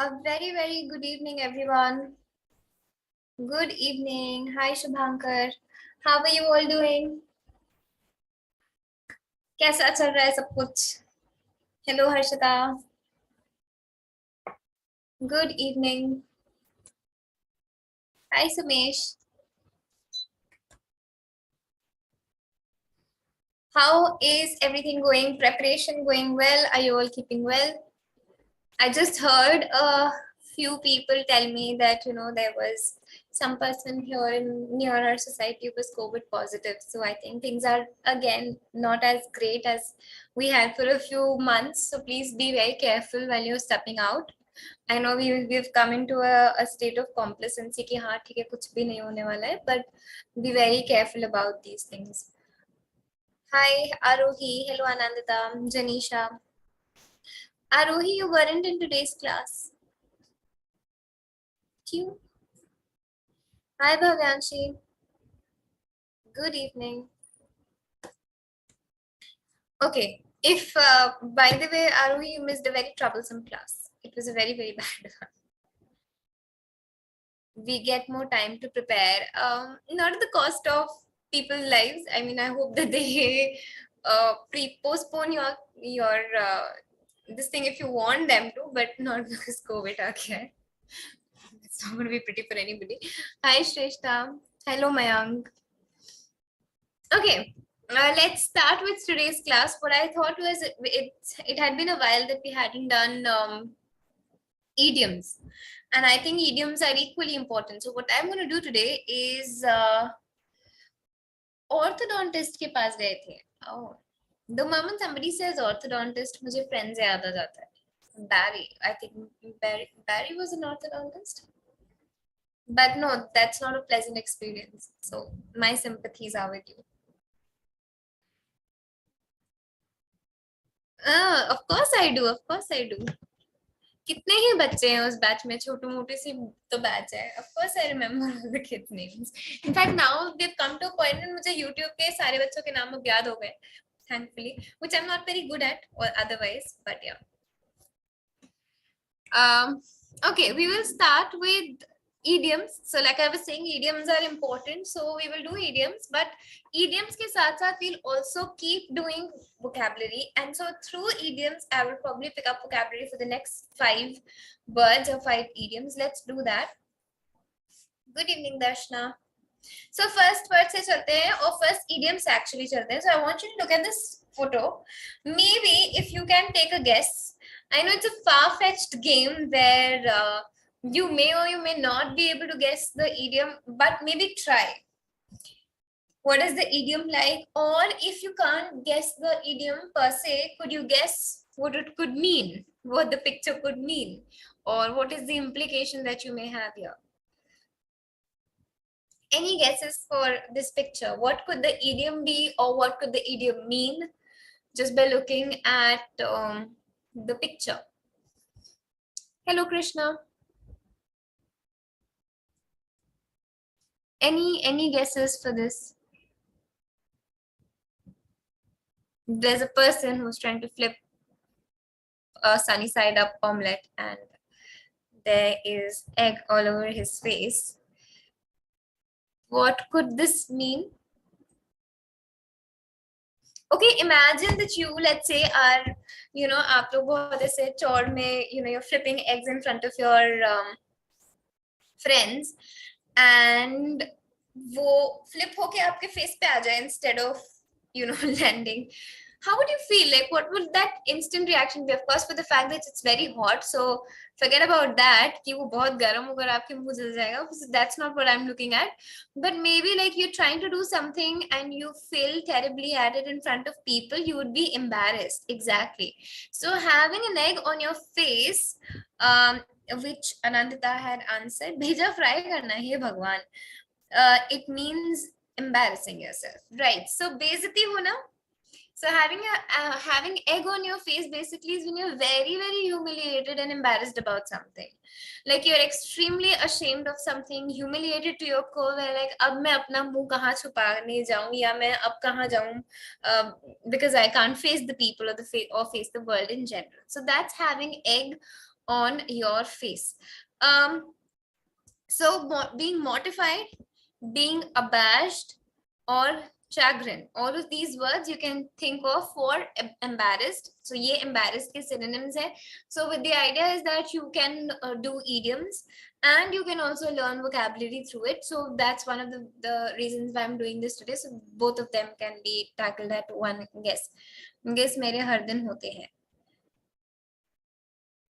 A very, very good evening, everyone. Good evening. Hi, Shubhankar. How are you all doing? कैसा चल रहा है सब कुछ? Hello, Harshita. Good evening. Hi, Sumesh. How is everything going? Preparation going well? Are you all keeping well? I just heard a few people tell me that, there was some person here near our society who was COVID positive. So I think things are again not as great as we had for a few months. So please be very careful while you're stepping out. I know we've come into a state of complacency कि हाँ ठीक है कुछ भी नहीं होने वाला है, but be very careful about these things. Hi Arohi, hello Anandita, Janisha. Arohi, you weren't in today's class. Cute. Hi Bhavyanshi. Good evening. Okay, if by the way, Arohi, you missed a very troublesome class. It was a very, very bad one. We get more time to prepare. Not at the cost of people's lives. I mean, I hope that they postpone your this thing if you want them to, but not because COVID. Okay, it's not going to be pretty for anybody. Hi Shrestha. Hello Mayank. Okay, let's start with today's class. What I thought was it had been a while that we hadn't done idioms, and I think idioms are equally important. So what I'm going to do today is orthodontist के पास गए थे. Oh, the moment somebody says orthodontist, मुझे friends याद आ जाता है. Barry, I think Barry was an orthodontist. But no, that's not a pleasant experience. So my sympathies are with you. Of course I do. Of course I do. कितने ही बच्चे हैं उस batch में, छोटी मोटी सी तो बैच है. Of course I remember all the kids' names. In fact, now they've come to a point when मुझे YouTube पे सारे बच्चों के नाम अब याद हो गए, thankfully, which I'm not very good at or otherwise, but yeah. Okay, we will start with idioms. So like I was saying, idioms are important, so we will do idioms, but idioms ke saath saath we'll also keep doing vocabulary, and so through idioms I will probably pick up vocabulary for the next 5 words or 5 idioms. Let's do that. Good evening Darshna. So first word se chalte hain aur first idioms actually chalte hain. So I want you to look at this photo. Maybe if you can take a guess, I know it's a far-fetched game where you may or you may not be able to guess the idiom, but maybe try. What is the idiom like? Or if you can't guess the idiom per se, could you guess what it could mean? What the picture could mean? Or what is the implication that you may have here? Any guesses for this picture? What could the idiom be, or what could the idiom mean? Just by looking at the picture. Hello Krishna. Any guesses for this? There's a person who's trying to flip a sunny side up omelette, and there is egg all over his face. What could this mean? Okay, imagine that you, let's say, are, आप लोग बहुत ऐसे चौड़ में, you're flipping eggs in front of your friends, and वो flip होके आपके face पे आ जाए instead of, landing. How would you feel? Like, what would that instant reaction be? Of course, for the fact that it's very hot, so forget about that. कि वो बहुत गर्म होकर आपके मुंह जल जाएगा. That's not what I'm looking at. But maybe like you're trying to do something and you fail terribly at it in front of people, you would be embarrassed. Exactly. So having an egg on your face, which Anandita had answered, bheja fry karna hai Bhagwan. It means embarrassing yourself, right? So basically, hona. So having egg on your face basically is when you're very, very humiliated and embarrassed about something. Like you're extremely ashamed of something, humiliated to your core, where like, अब मैं अपना मुंह कहाँ छुपाने जाऊँ, या मैं अब कहाँ जाऊँ, because I can't face the people or face the world in general. So that's having egg on your face. So being mortified, being abashed, or chagrin, all of these words you can think of for embarrassed. So ye embarrassed ke synonyms hai. So with the idea is that you can do idioms and you can also learn vocabulary through it. So that's one of the reasons why I'm doing this today. So both of them can be tackled at one guess. Guess मेरे हर दिन होते हैं.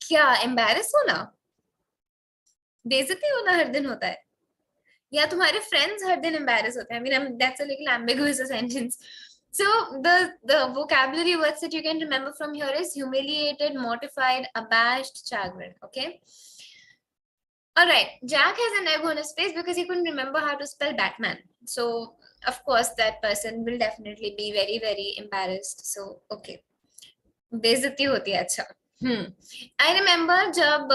क्या embarrass होना, बेइज्जती होना हर दिन होता है, या तुम्हारे फ्रेंड्स हर दिन embarrass होते हैं? I mean, that's a little ambiguous sentence. So the vocabulary words that you can remember from here is humiliated, mortified, abashed, chagrin. Okay. All right. Jack has an egg on his face because he couldn't remember how to spell Batman. So of course that person will definitely be very, very embarrassed. So okay. बेइज्जती होती है. अच्छा. I remember jab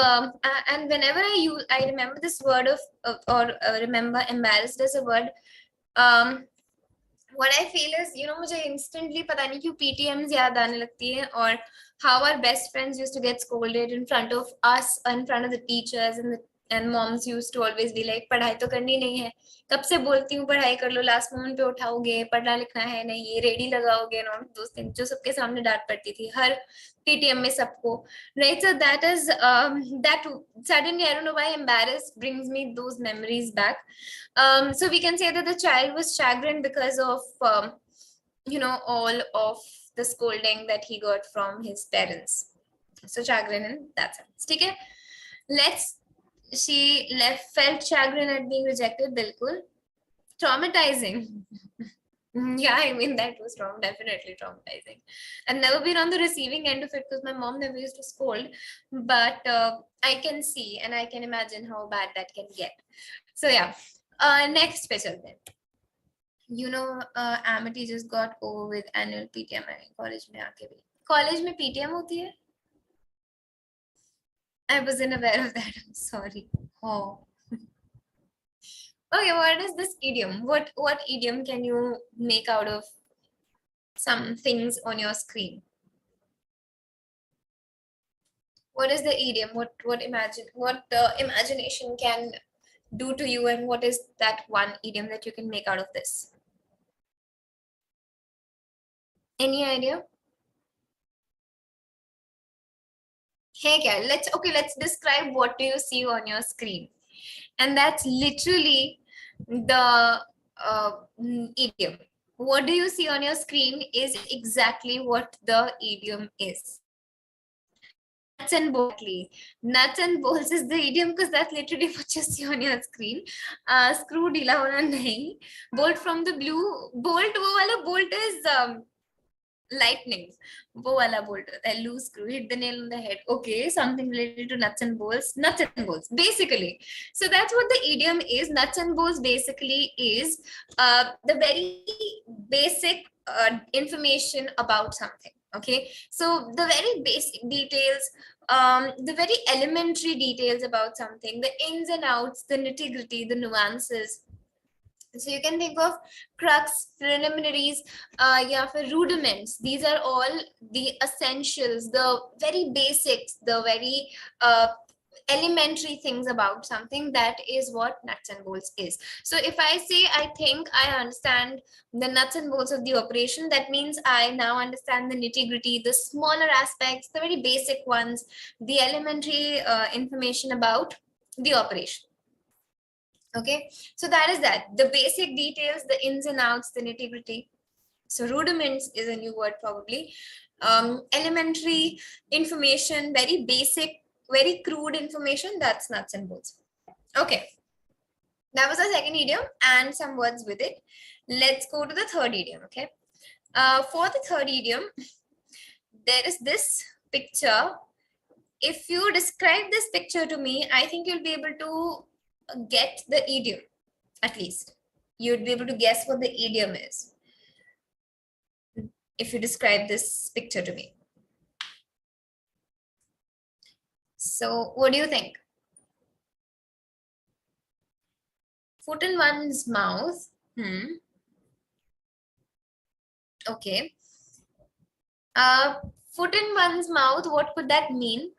and whenever I remember this word of or remember embarrassed as a word, what I feel is, मुझे instantly पता नहीं क्यों PTMs याद आने लगती है, और how our best friends used to get scolded in front of us, in front of the teachers, and moms used to always be like, पढ़ाई तो करनी नहीं है, कब से बोलती हूँ पढ़ाई कर लो, लास्ट मोमेंट पे उठाओगे, पढ़ना लिखना है नहीं, ये रेडी लगाओगे, और दोस्त जो सबके सामने डांट पड़ती थी हर PTM में सबको, right? So that is that suddenly, I don't know why embarrassed brings me those memories back. So we can say that the child was chagrined because of all of the scolding that he got from his parents. So chagrin in that sense. Okay, she felt chagrin at being rejected. Bilkul. Traumatizing. Yeah, I mean, that was definitely traumatizing. I've never been on the receiving end of it because my mom never used to scold, but I can see and I can imagine how bad that can get. So yeah, next special then. Amity just got over with annual PTM college में आके भी. College में PTM होती है? I wasn't aware of that. I'm sorry. Oh. Okay, what is this idiom? What idiom can you make out of some things on your screen? What is the idiom? What imagination can do to you, and what is that one idiom that you can make out of this? Any idea? Hey, kya? Let's describe what do you see on your screen, and that's literally the idiom. What do you see on your screen is exactly what the idiom is. Nuts and bolts. Nuts and bolts is the idiom because that's literally what you see on your screen. Screw ढीला होना नहीं. Bolt from the blue. Bolt, वो वाला bolt is lightning. वो वाला bolt होता है. Loose screw, hit the nail on the head. Okay, something related to nuts and bolts. Nuts and bolts, basically. So that's what the idiom is. Nuts and bolts basically is the very basic information about something. Okay, so the very basic details, the very elementary details about something, the ins and outs, the nitty-gritty, the nuances. So you can think of crux, preliminaries, rudiments. These are all the essentials, the very basics, the very elementary things about something. That is what nuts and bolts is. So if I say, I think I understand the nuts and bolts of the operation, that means I now understand the nitty-gritty, the smaller aspects, the very basic ones, the elementary information about the operation. Okay, so that is that. The basic details, the ins and outs, the nitty-gritty. So rudiments is a new word probably. Elementary information, very basic, very crude information, that's nuts and bolts. Okay, that was the second idiom and some words with it. Let's go to the third idiom. Okay, for the third idiom, there is this picture. If you describe this picture to me, I think you'll be able to get the idiom. At least you'd be able to guess what the idiom is if you describe this picture to me. So what do you think? Foot in one's mouth. Okay. Foot in one's mouth, what could that mean?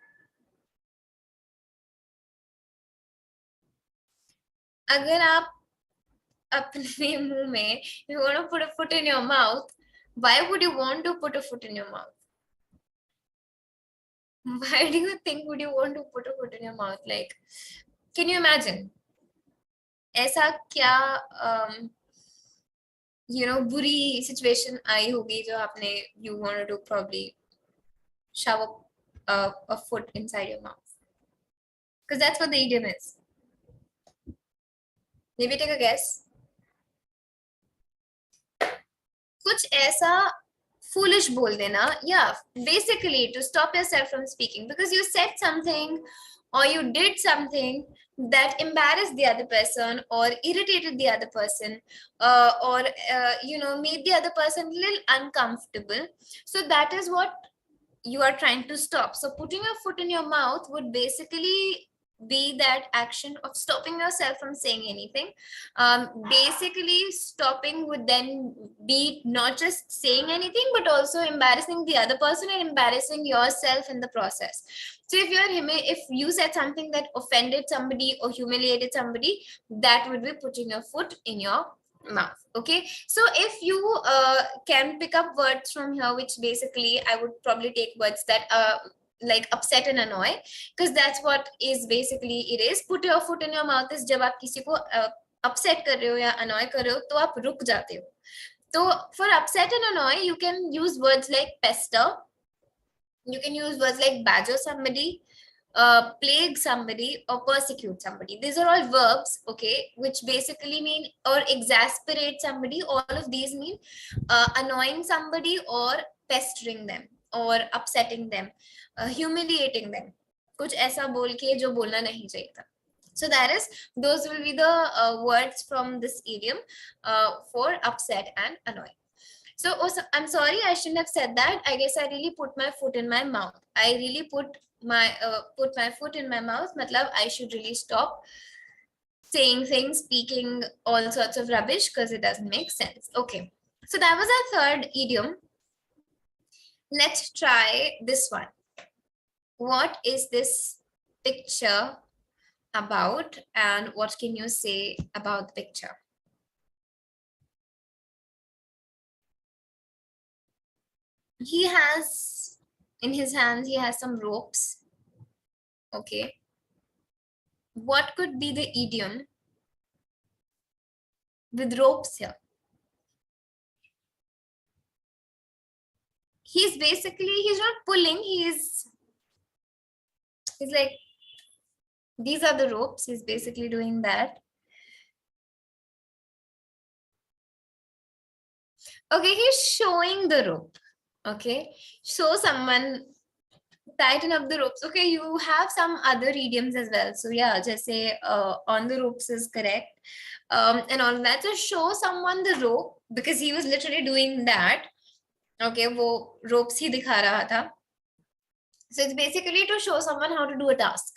अगर आप अपने मुंह में, you want to put a foot in your mouth, why would you want to put a foot in your mouth? Why do you think would you want to put a foot in your mouth? Like, can you imagine? ऐसा क्या बुरी situation आई होगी जो आपने you wanted to probably shove a foot inside your mouth, because that's what the idiom is. Maybe take a guess. कुछ ऐसा foolish बोल देना, yeah, basically to stop yourself from speaking because you said something or you did something that embarrassed the other person or irritated the other person, or made the other person a little uncomfortable. So that is what you are trying to stop. So putting your foot in your mouth would basically be that action of stopping yourself from saying anything. Basically stopping would then be not just saying anything but also embarrassing the other person and embarrassing yourself in the process. So if you said something that offended somebody or humiliated somebody, that would be putting your foot in your mouth. Okay, so if you can pick up words from here, which basically I would probably take words that like upset and annoy, because that's what is basically it is. Put your foot in your mouth is जब आप किसी को upset कर रहे हो या annoy कर रहे हो तो आप रुक जाते हो. तो for upset and annoy you can use words like pester, you can use words like badger somebody, plague somebody, or persecute somebody. These are all verbs, okay, which basically mean or exasperate somebody. All of these mean annoying somebody or pestering them or upsetting them, humiliating them. कुछ ऐसा बोल के जो बोलना नहीं चाहिए था. So that is, those will be the words from this idiom for upset and annoy. So I'm sorry, I shouldn't have said that. I guess I really put my foot in my mouth. I really put my foot in my mouth. Matlab, I should really stop saying things, speaking all sorts of rubbish because it doesn't make sense. Okay, so that was our third idiom. Let's try this one. What is this picture about, and what can you say about the picture? He has in his hands, he has some ropes. Okay, what could be the idiom with ropes here? He's not pulling, he's like, these are the ropes, he's basically doing that. Okay, he's showing the rope. Okay, show someone, tighten up the ropes. Okay, you have some other idioms as well. So yeah, just say on the ropes is correct. And all of that. So show someone the rope because he was literally doing that. Okay, wo ropes ही दिखा रहा था. So it's basically to show someone how to do a task.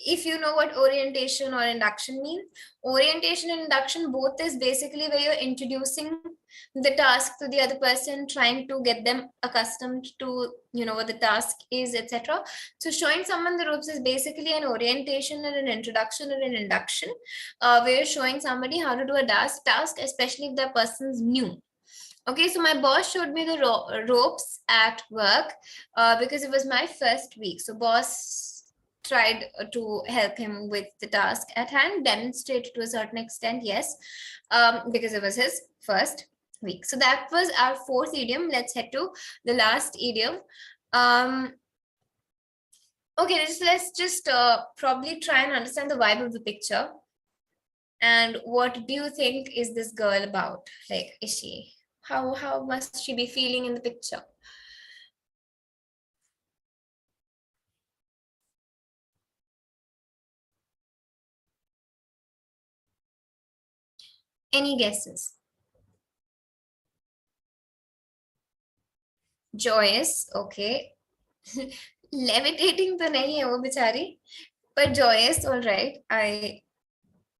If you know what orientation or induction means, orientation and induction both is basically where you're introducing the task to the other person, trying to get them accustomed to what the task is, etc. So showing someone the ropes is basically an orientation and an introduction and an induction, where you're showing somebody how to do a task, especially if that person's new. Okay, so my boss showed me the ropes at work because it was my first week. So boss tried to help him with the task at hand, demonstrate to a certain extent, yes, because it was his first week. So that was our fourth idiom. Let's head to the last idiom. Okay, let's just probably try and understand the vibe of the picture. And what do you think is this girl about? Like, is she, how must she be feeling in the picture? Any guesses? Joyous, okay. Levitating तो नहीं है वो बेचारी, but joyous, all right. I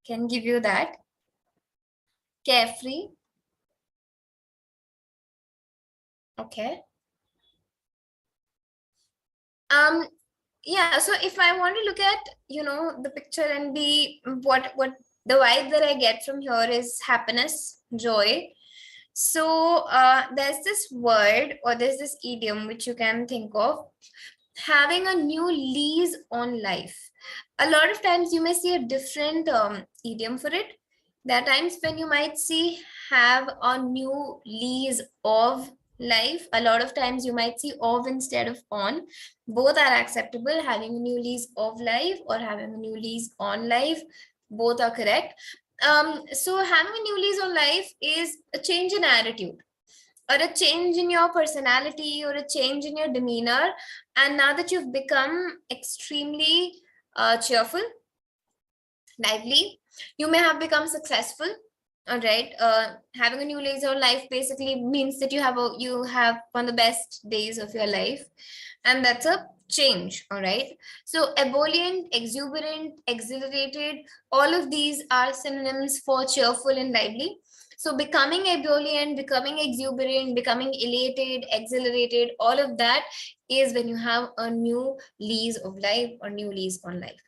can give you that. Carefree. Okay. yeah, so if I want to look at, the picture and be what the vibe that I get from here is happiness, joy. So there's this word or there's this idiom which you can think of, having a new lease on life. A lot of times you may see a different idiom for it. There are times when you might see have a new lease of life. A lot of times you might see of instead of on. Both are acceptable. Having a new lease of life or having a new lease on life, both are correct. So having a new lease on life is a change in attitude or a change in your personality or a change in your demeanor. And now that you've become extremely cheerful, lively, you may have become successful. All right. Having a new lease on life basically means that you have one of the best days of your life, and that's a change. All right. So ebullient, exuberant, exhilarated, all of these are synonyms for cheerful and lively. So becoming ebullient, becoming exuberant, becoming elated, exhilarated, all of that is when you have a new lease of life or new lease on life.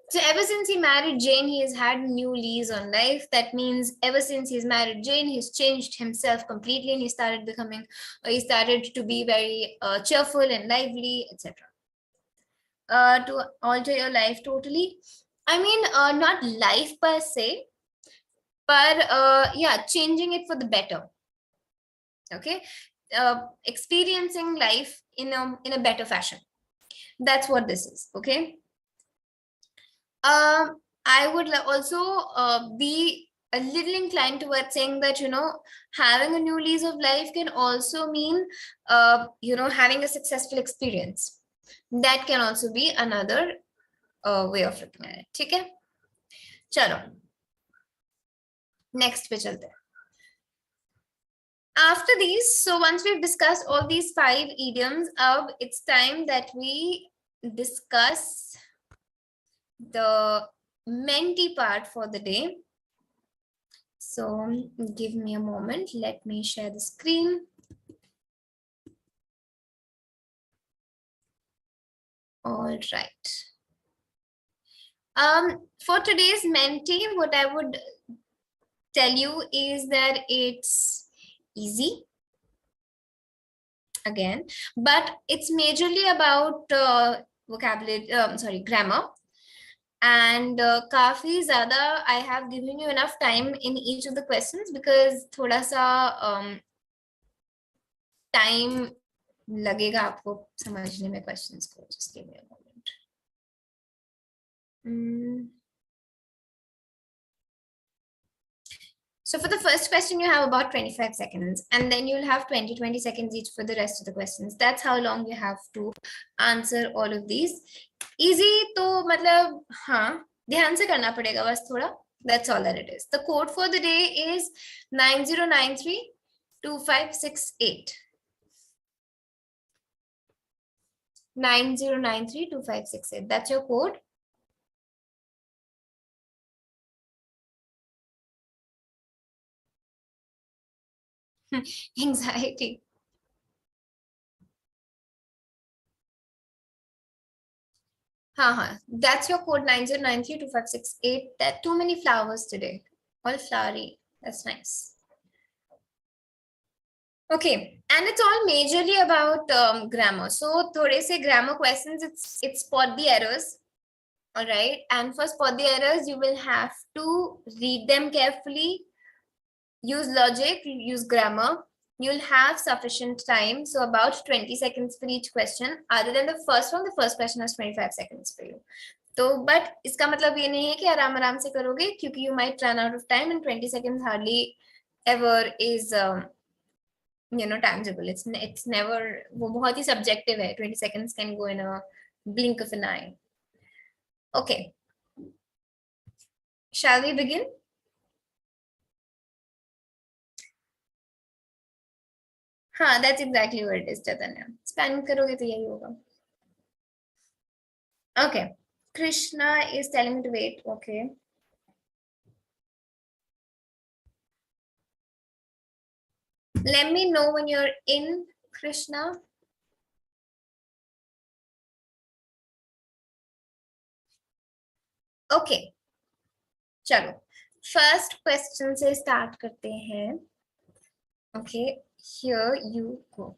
So ever since he married Jane, he has had a new lease on life. That means ever since he's married Jane, he's changed himself completely and he started to be very cheerful and lively, etc. To alter your life totally. I mean, not life per se, but yeah, changing it for the better. Okay. Experiencing life in a better fashion. That's what this is. Okay. I would also be a little inclined towards saying that, having a new lease of life can also mean, having a successful experience. That can also be another way of looking at it. Okay? Chalo. Next पे चलते हैं. After these, so once we've discussed all these 5 idioms, it's time that we discuss the mentee part for the day. So give me a moment. Let me share the screen. All right. For today's mentee, what I would tell you is that it's easy again, but it's majorly about grammar. And काफी ज़्यादा I have given you enough time in each of the questions because थोड़ा सा time लगेगा आपको समझने में questions को. Just give me a moment. So for the first question, you have about 25 seconds, and then you'll have 20 seconds each for the rest of the questions. That's how long you have to answer all of these. Easy तो मतलब हाँ ध्यान से करना पड़ेगा बस थोड़ा. That's all that it is. The code for the day is 90932568. 90932568. That's your code. Anxiety. That's your code 90932568. There are too many flowers today. All flowery. That's nice. Okay, and it's all majorly about grammar. So thode se grammar questions, it's spot the errors. All right, and for spot the errors, you will have to read them carefully, use logic, use grammar. You'll have sufficient time, so about 20 seconds for each question. Other than the first one, the first question has 25 seconds for you. तो but इसका मतलब ये नहीं है कि आराम आराम से करोगे क्योंकि you might run out of time and 20 seconds hardly ever is tangible. It's never, वो बहुत ही subjective है. 20 seconds can go in a blink of an eye. Okay. Shall we begin? हाँ, that's exactly what it is, Chaitanya. Span करोगे तो यही होगा. Okay. Krishna is telling me to wait. Okay. Let me know when you're in, Krishna. Okay, चलो first question से start करते हैं. Okay, here you go.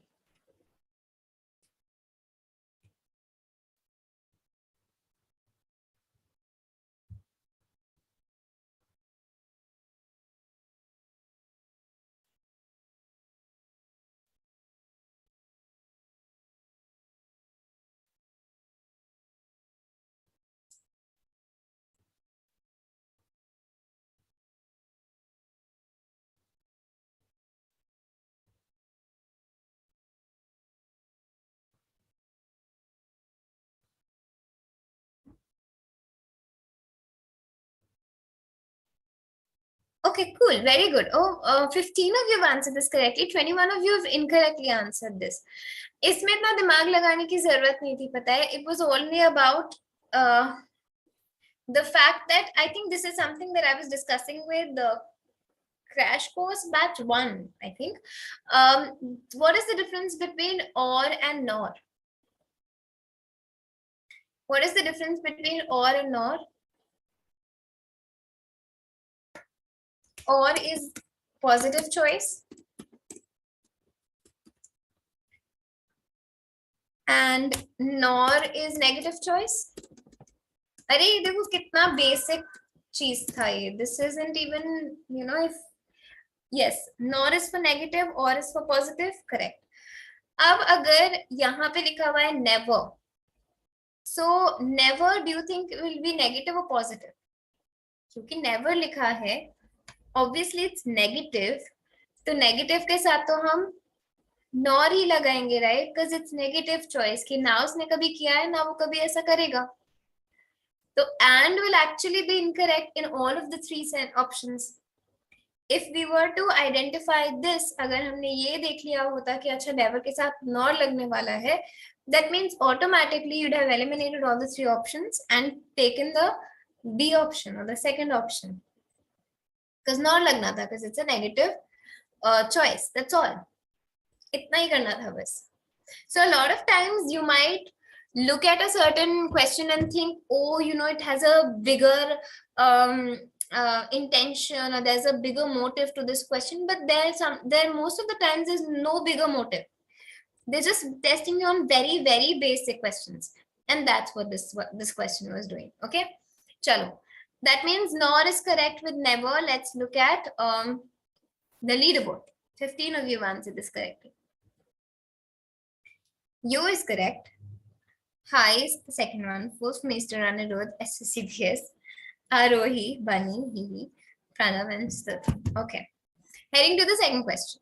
Okay, cool. Very good. Oh, 15 of you have answered this correctly. 21 of you have incorrectly answered this. इसमें इतना दिमाग लगाने की जरूरत नहीं थी, पता है. It was only about the fact that I think this is something that I was discussing with the crash course batch 1, I think. What is the difference between or and nor? What is the difference between or and nor? Or is positive choice and nor is negative choice. अरे ये देखो कितना basic चीज था ये. This isn't even, you know, if yes, nor is for negative, or is for positive, correct. अब अगर यहाँ पे लिखा हुआ है never, so never do you think will be negative or positive? क्योंकि never लिखा है, obviously it's negative, तो negative के साथ तो हम nor ही लगाएंगे, right? Because it's negative choice कि ना उसने कभी किया है ना वो कभी ऐसा करेगा. तो and will actually be incorrect in all of the three options. If we were to identify this, अगर हमने ये देख लिया होता कि अच्छा never के साथ nor लगने वाला है, that means automatically you'd have eliminated all the three options and taken the B option or the second option. Because nor लगना था, because it's a negative choice. That's all. इतना ही करना था बस. So a lot of times you might look at a certain question and think, oh, you know, it has a bigger intention, or there's a bigger motive to this question, but there most of the times there's no bigger motive. They're just testing you on very, very basic questions, and that's what this question was doing. Okay, chalo. That means nor is correct with never. Let's look at the leaderboard. 15 of you answered this correctly. You is correct. Hi is the second one. Fourth Mr. Anirudh, SCCBS, Arohi, Bunny, Hihi, Pranav, and Stuth. Okay. Heading to the second question.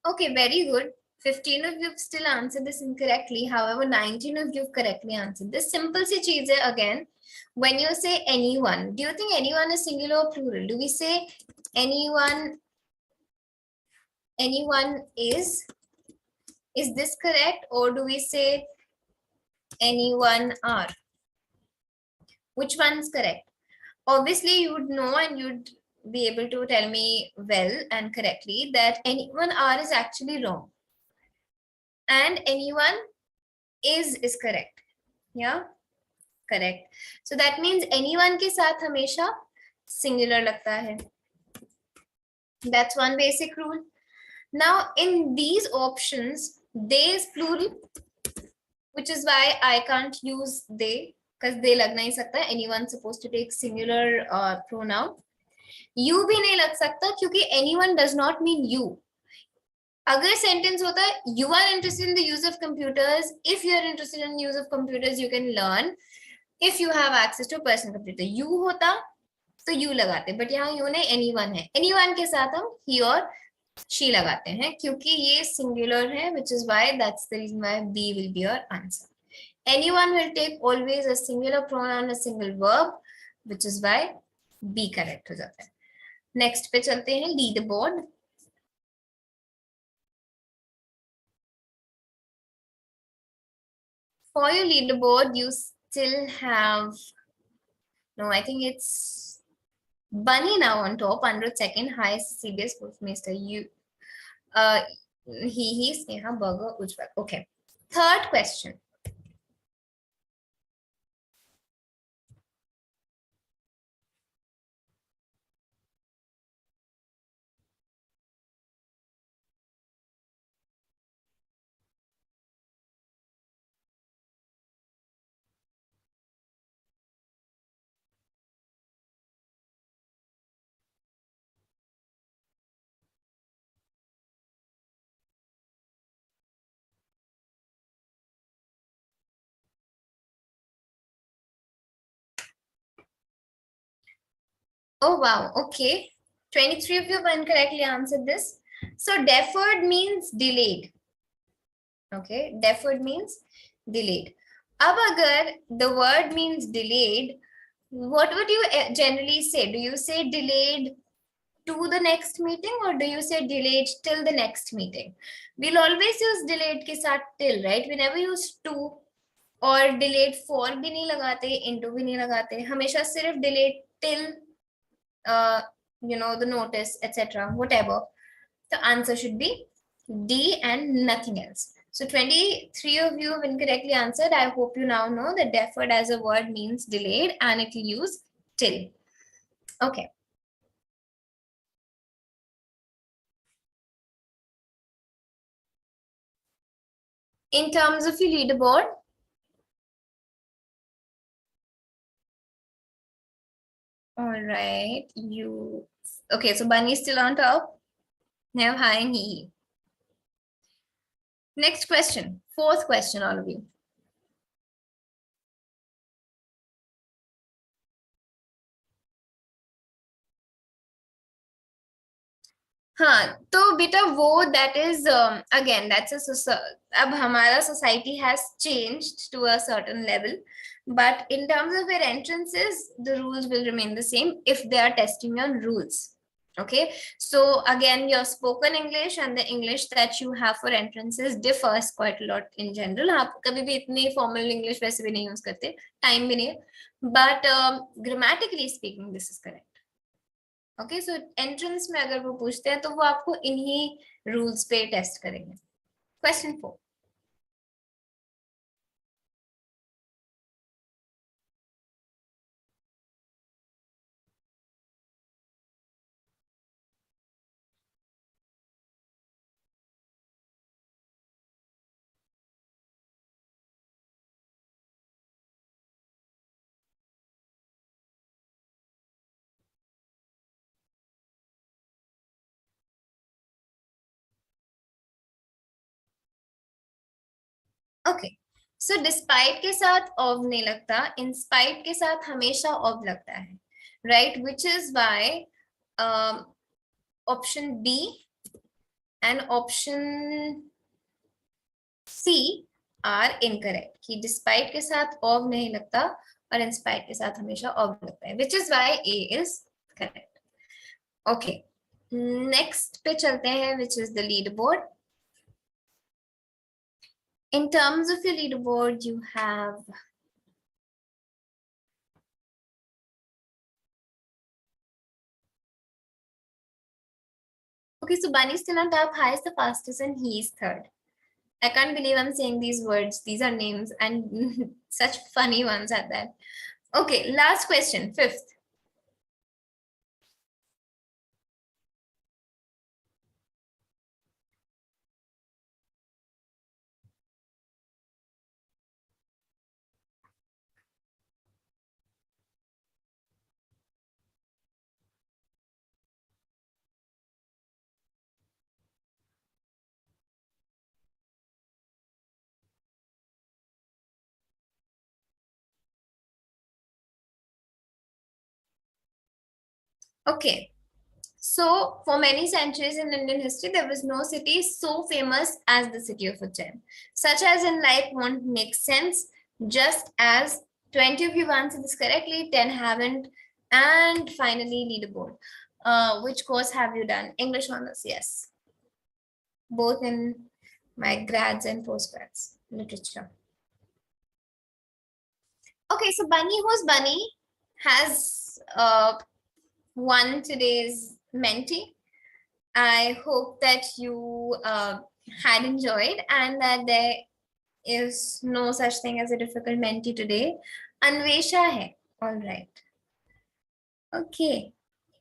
Okay, very good. 15 of you have still answered this incorrectly. However, 19 of you have correctly answered this. Simple si cheez hai again. When you say anyone, do you think anyone is singular or plural? Do we say anyone is this correct, or do we say anyone are? Which one is correct? Obviously, you would know and you'd be able to tell me well and correctly that anyone are is actually wrong. And anyone is correct. Yeah, correct. So that means anyone के साथ हमेशा singular लगता है. That's one basic rule. Now in these options, they is plural, which is why I can't use they, because they लग नहीं सकता. Anyone supposed to take singular pronoun. You भी नहीं लग सकता क्योंकि anyone does not mean you. अगर sentence होता है you are interested in the use of computers, if you are interested in use of computers you can learn, if you have access to a personal computer. You होता तो you लगाते, but यहाँ you नहीं, anyone है. Anyone के साथ हम he और she लगाते हैं क्योंकि ये singular है, which is why that's the reason why B will be your answer. Anyone will take always a singular pronoun, a single verb, which is why B correct हो जाता है. Next पे चलते हैं leaderboard. For your leaderboard, you still have, no, I think it's Bunny now on top, 100 highest CBS postmaster. Uh, he, Sneha, Burger, Ujjwal. Okay. Third question. Oh, wow. Okay. 23 of you incorrectly answered this. So deferred means delayed. Okay. Deferred means delayed. Ab agar the word means delayed, what would you generally say? Do you say delayed to the next meeting or do you say delayed till the next meeting? We'll always use delayed ke saath till, right? We never use to or delayed for bhi nahi lagate, into bhi nahi lagate. Hamesha sirf delayed till the notice, etc. Whatever. The answer should be D and nothing else. So 23 of you have incorrectly answered. I hope you now know that deferred as a word means delayed and it will use till. Okay. In terms of your leaderboard, all right, okay, so Bunny is still on top. Now, hi and he. Next question, fourth question, all of you. हाँ तो बेटा वो that is again that's a अब हमारा society has changed to a certain level, but in terms of your entrances the rules will remain the same if they are testing your rules. Okay, so again your spoken English and the English that you have for entrances differs quite a lot in general. आप कभी भी इतनी formal English वैसे भी नहीं use करते, time भी नहीं है, but grammatically speaking this is correct. Okay so entrance में अगर वो पूछते हैं तो वो आपको इन्हीं रूल्स पे टेस्ट करेंगे. क्वेश्चन 4. ओके सो डिस्पाइट के साथ ऑफ नहीं लगता, इंस्पाइट के साथ हमेशा ऑफ लगता है, right, which is why option B and option C are incorrect कि डिस्पाइट के साथ ऑफ नहीं लगता और इंस्पाइट के साथ हमेशा ऑफ लगता है, विच is why A is correct. Okay next पे चलते हैं, which is the lead board. In terms of your leaderboard, you have okay, so Bunny's still on top, highest, the fastest, and he's third. I can't believe I'm saying these words. These are names and such funny ones at that. Okay, last question, fifth. Okay, So, for many centuries in Indian history, there was no city so famous as the city of Ujjain. Such as in life won't make sense, just as 20 of you answered this correctly, 10 haven't. And finally, leaderboard. Which course have you done? English honors, yes. Both in my grads and postgrads, literature. Okay, so Bunny, who's Bunny, has won today's mentee. I hope that you had enjoyed and that there is no such thing as a difficult mentee today. Anvesha hai. All right. Okay.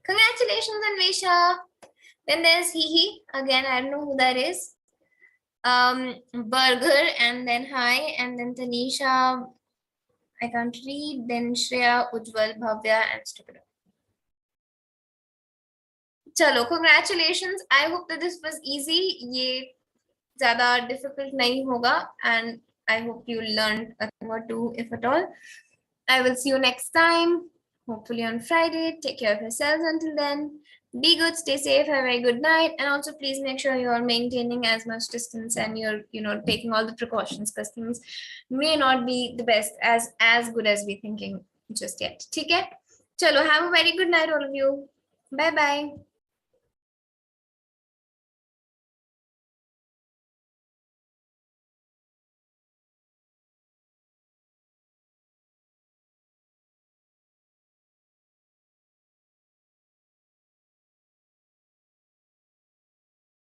Congratulations, Anvesha. Then there's Hihi. Again, I don't know who that is. Burger, and then hi, and then Tanisha. I can't read. Then Shreya, Ujjwal, Bhavya, and Stupid. Chalo, congratulations. I hope that this was easy. Ye ज़्यादा difficult नहीं होगा, and I hope you learned a thing or two, if at all. I will see you next time, hopefully on Friday. Take care of yourselves until then. Be good, stay safe, have a very good night, and also please make sure you're maintaining as much distance and you're, taking all the precautions, because things may not be the best as good as we're thinking just yet. ठीक है? चलो, have a very good night, all of you. Bye bye.